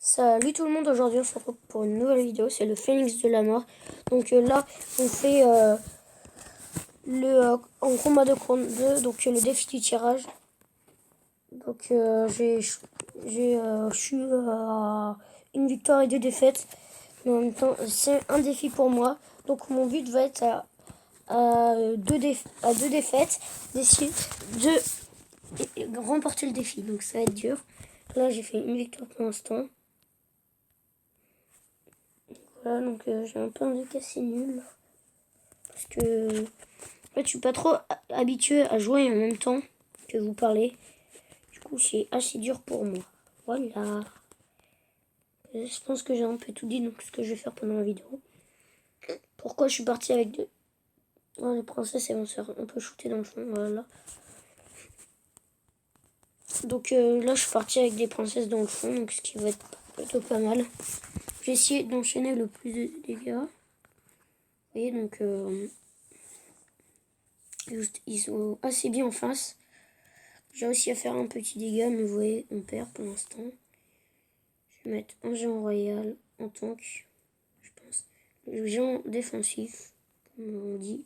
Salut tout le monde, aujourd'hui on se retrouve pour une nouvelle vidéo, c'est le Phénix de la mort. Donc là on fait en combat de contre 2, donc le défi du tirage. Donc je suis à une victoire et deux défaites, mais en même temps c'est un défi pour moi. Donc mon but va être à deux défaites, d'essayer de remporter le défi, donc ça va être dur. Là j'ai fait une victoire pour l'instant. Voilà, donc j'ai un peu un deck assez nul. Parce que en fait, je suis pas trop habitué à jouer en même temps que vous parlez. Du coup, c'est assez dur pour moi. Voilà. Je pense que j'ai un peu tout dit, donc ce que je vais faire pendant la vidéo. Pourquoi je suis parti avec deux. Oh, les princesses, elles vont se faire un peu shooter dans le fond. Voilà. Donc là, je suis parti avec des princesses dans le fond, donc ce qui va être plutôt pas mal. J'ai essayé d'enchaîner le plus de dégâts. Vous voyez, donc ils sont assez bien en face. J'ai réussi à faire un petit dégât, mais vous voyez, on perd pour l'instant. Je vais mettre un géant royal en tank, je pense. Le géant défensif, comme on dit.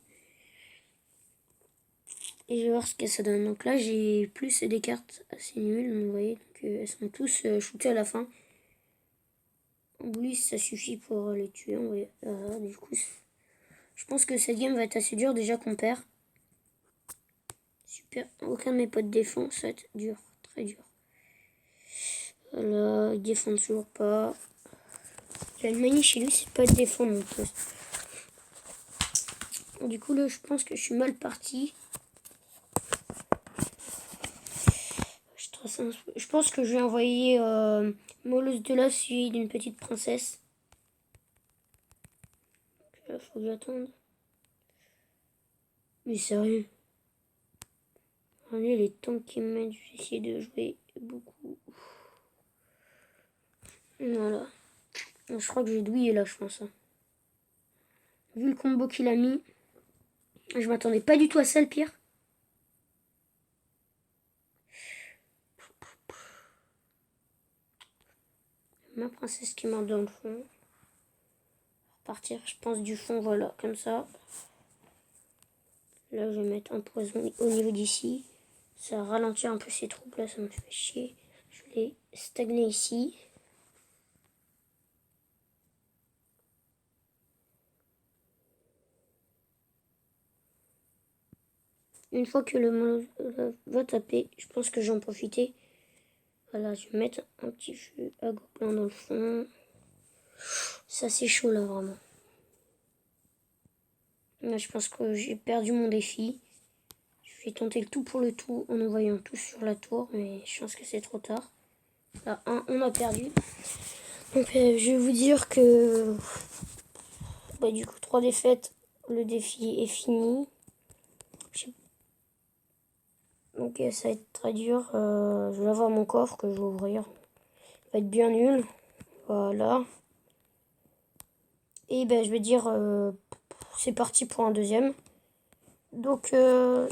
Et je vais voir ce que ça donne. Donc là, j'ai plus des cartes assez nulles, vous voyez. Donc, elles sont tous shootées à la fin. En plus, ça suffit pour les tuer. Ouais. Du coup, je pense que cette game va être assez dure déjà qu'on perd. Super. Aucun de mes potes défend, ça va être dur, très dur. Voilà, il défend toujours pas. J'ai une manie chez lui, c'est de pas défendre mon poste. Du coup, là, je pense que je suis mal parti. Je pense que je vais envoyer Moleuse de la suite d'une petite princesse. Là, faut que j'attende. Mais sérieux. Regardez les temps qui me mettent. Je vais essayer de jouer beaucoup. Voilà. Je crois que j'ai douillé là, je pense. Vu le combo qu'il a mis, je m'attendais pas du tout à ça, le pire. Ma princesse qui meurt dans le fond. Partir, je pense, du fond, voilà, comme ça. Là, je vais mettre un poison au niveau d'ici. Ça ralentit un peu ces troupes là, ça me fait chier. Je vais les stagner ici. Une fois que le molotov va taper, je pense que j'en profiter. Voilà, je vais mettre un petit feu à gobelin dans le fond. Ça c'est chaud là vraiment. Là, je pense que j'ai perdu mon défi. Je vais tenter le tout pour le tout en envoyant tout sur la tour, mais je pense que c'est trop tard. Là, on a perdu. Donc je vais vous dire que du coup 3 défaites, le défi est fini. Donc ça va être très dur. Je vais avoir mon coffre que je vais ouvrir. Il va être bien nul. Voilà. Et je vais dire c'est parti pour un deuxième. Donc là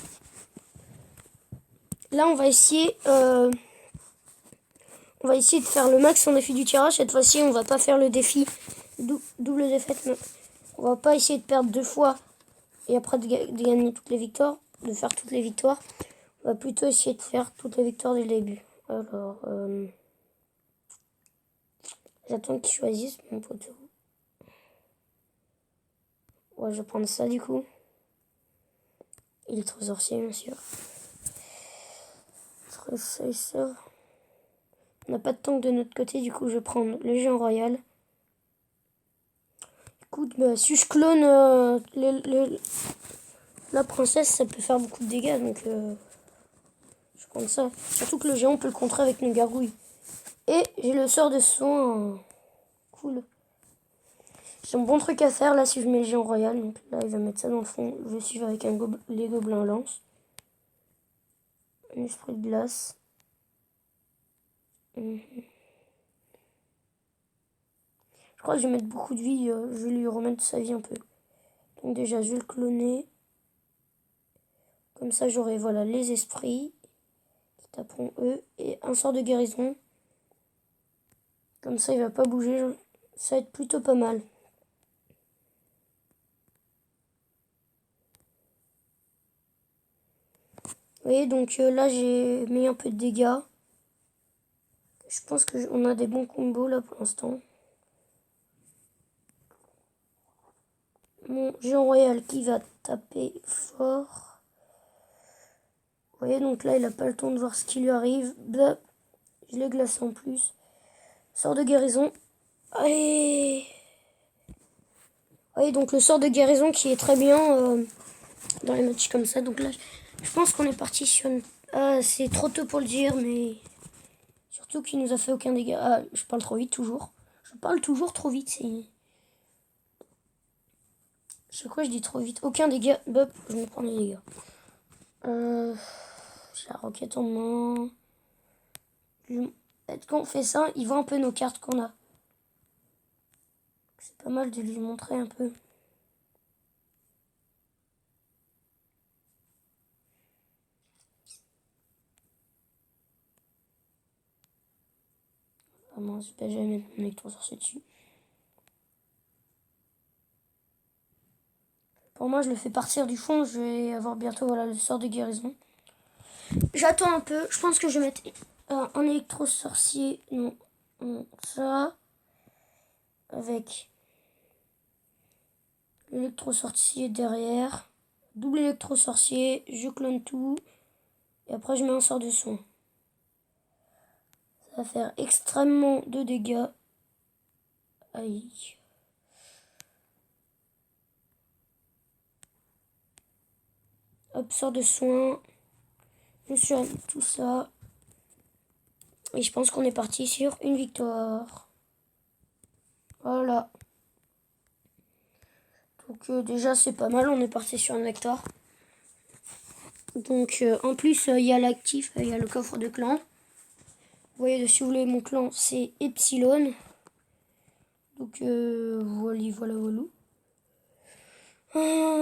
on va essayer de faire le max en défi du tirage. Cette fois-ci on va pas faire le défi double défaite. Mais on va pas essayer de perdre 2 fois et après de gagner toutes les victoires, de faire toutes les victoires. On va plutôt essayer de faire toutes les victoires dès le début. Alors j'attends qu'ils choisissent mon poteau. Ouais, je vais prendre ça du coup. Il est trop sorcier, bien sûr. Ça. On n'a pas de tank de notre côté, du coup je vais prendre le géant royal. Écoute, si je clone la princesse, ça peut faire beaucoup de dégâts, donc je prends ça. Surtout que le géant, on peut le contrer avec une gargouille. Et j'ai le sort de soin. Cool. J'ai un bon truc à faire là si je mets le géant royal. Donc là, il va mettre ça dans le fond. Je vais suivre avec les gobelins lance. Un esprit de glace. Je crois que je vais mettre beaucoup de vie. Je vais lui remettre sa vie un peu. Donc déjà, je vais le cloner. Comme ça, j'aurai voilà, les esprits qui taperont eux. Et un sort de guérison. Comme ça, il va pas bouger. Ça va être plutôt pas mal. Vous voyez, donc là, j'ai mis un peu de dégâts. Je pense qu'on a des bons combos là pour l'instant. Mon géant royal qui va taper fort. Vous voyez, donc là, il n'a pas le temps de voir ce qui lui arrive. Bah, je l'ai glacé en plus. Sort de guérison. Allez! Vous voyez, donc le sort de guérison qui est très bien dans les matchs comme ça. Donc là, je pense qu'on est parti sur une... Ah, c'est trop tôt pour le dire, mais... Surtout qu'il nous a fait aucun dégât. Ah, je parle trop vite, toujours. Je parle toujours trop vite, c'est... Je sais quoi, je dis trop vite. Aucun dégât. Bop, je me prends les dégâts. J'ai la roquette en main. Peut-être qu'on fait ça, il voit un peu nos cartes qu'on a. C'est pas mal de lui montrer un peu. Ah mince, je vais jamais mettre mon électro-sorcier dessus. Pour moi, je le fais partir du fond. Je vais avoir bientôt voilà, le sort de guérison. J'attends un peu. Je pense que je vais mettre un électro-sorcier. Non, ça. Avec l'électro-sorcier derrière. Double électro-sorcier. Je clone tout. Et après, je mets un sort de soin. Ça va faire extrêmement de dégâts. Aïe. Hop, sort de soin. Je suis tout ça. Et je pense qu'on est parti sur une victoire. Voilà. Donc déjà c'est pas mal, on est parti sur une victoire. Donc en plus il y a l'actif, il y a le coffre de clan. Vous voyez, si vous voulez mon clan c'est Epsilon. Donc voilà.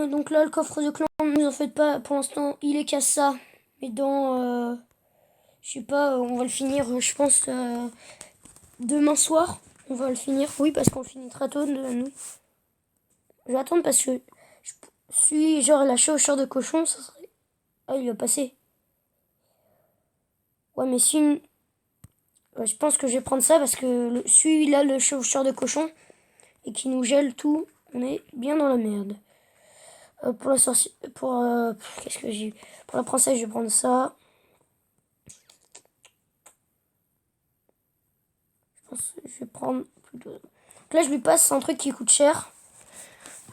Donc là le coffre de clan, ne vous en faites pas, pour l'instant il est qu'à ça. Mais dans, je sais pas, on va le finir je pense demain soir. On va le finir, oui parce qu'on finit très tôt de la nuit. Je vais attendre parce que je suis genre la chaussure de cochon, ça serait... Ah, il va passer. Ouais, mais si... Ouais, je pense que je vais prendre ça parce que celui-là, le chaussure de cochon, et qui nous gèle tout, on est bien dans la merde. Pour la sorcière... Pour... Qu'est-ce que j'ai... Pour la princesse, je vais prendre ça. Je pense que je vais prendre... plutôt... Donc là, je lui passe un truc qui coûte cher.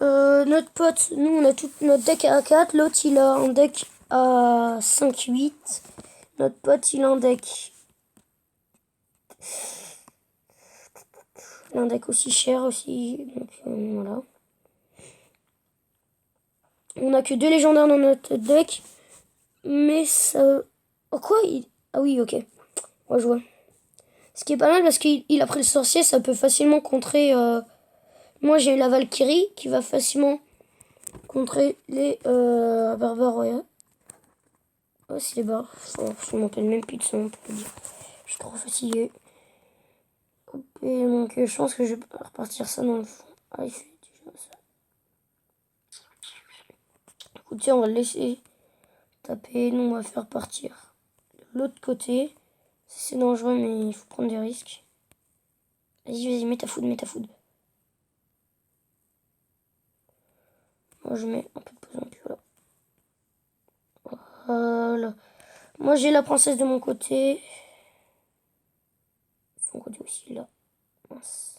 Notre pote, nous on a tout notre deck à 4, l'autre il a un deck à 5-8. Notre pote il a un deck. Il a un deck aussi cher aussi. Donc voilà. On a que 2 légendaires dans notre deck. Mais ça. Oh quoi Ah oui, ok. Moi je vois. Ce qui est pas mal parce qu'il a pris le sorcier, ça peut facilement contrer. Moi j'ai la Valkyrie qui va facilement contrer les barbares royaux. Oh, c'est les barres. Je m'en rappelle même plus de son pour le dire. Je suis trop fatigué. Et donc je pense que je vais repartir ça dans le fond. Ah, il fait déjà ça. Écoutez, on va le laisser taper. Nous, on va faire partir de l'autre côté. C'est dangereux, mais il faut prendre des risques. Vas-y, mets ta food. Moi, je mets un peu de pesant, puis voilà. Voilà. Moi, j'ai la princesse de mon côté. Son côté aussi, là. Mince.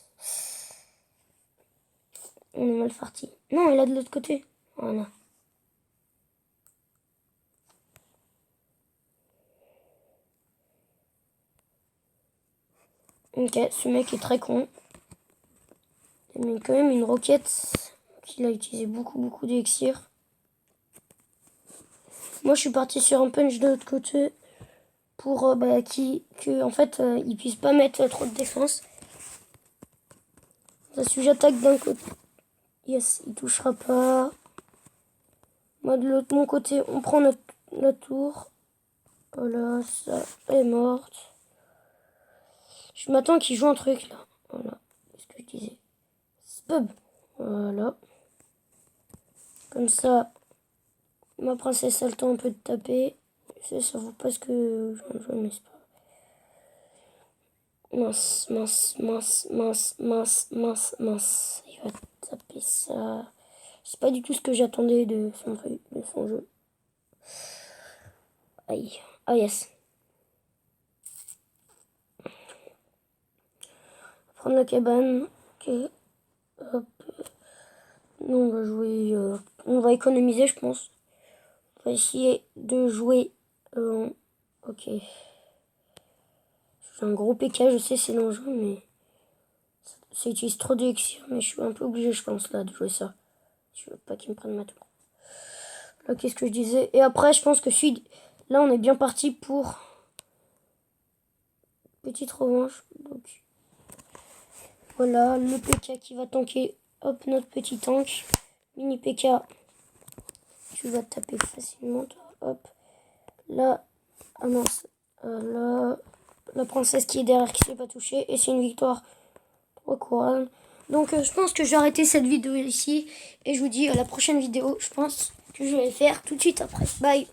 On est mal parti. Non, elle est de l'autre côté. Voilà. Ok, ce mec est très con. Il a mis quand même une roquette qu'il a utilisé beaucoup d'élixir. Moi, je suis parti sur un punch de l'autre côté pour en fait, il puisse pas mettre trop de défense. Ça, si j'attaque d'un côté, yes, il touchera pas. Moi, de l'autre mon côté, on prend notre tour. Voilà, ça est morte. Je m'attends qu'il joue un truc là. Hop. Voilà. Comme ça, ma princesse a le temps un peu de taper. Ça vaut pas ce que je ne sais pas. Mince. Il va taper ça. C'est pas du tout ce que j'attendais de son jeu. Aïe. Ah yes. Prendre la cabane. Ok. Hop. Nous on va jouer. On va économiser je pense. On va essayer de jouer. Ok. J'ai un gros PK, je sais c'est dangereux mais. Ça utilise trop d'élixir, mais je suis un peu obligé je pense là de jouer ça. Je veux pas qu'il me prenne ma tour. Là qu'est-ce que je disais. Et après je pense que là on est bien parti pour petite revanche. Donc voilà le PK qui va tanker. Hop notre petit tank. Mini PK. Tu vas taper facilement toi. Hop. Là. Ah mince. Là. La princesse qui est derrière qui ne s'est pas touchée. Et c'est une victoire. 3 couronnes. Donc je pense que je vais arrêter cette vidéo ici. Et je vous dis à la prochaine vidéo. Je pense que je vais faire tout de suite après. Bye.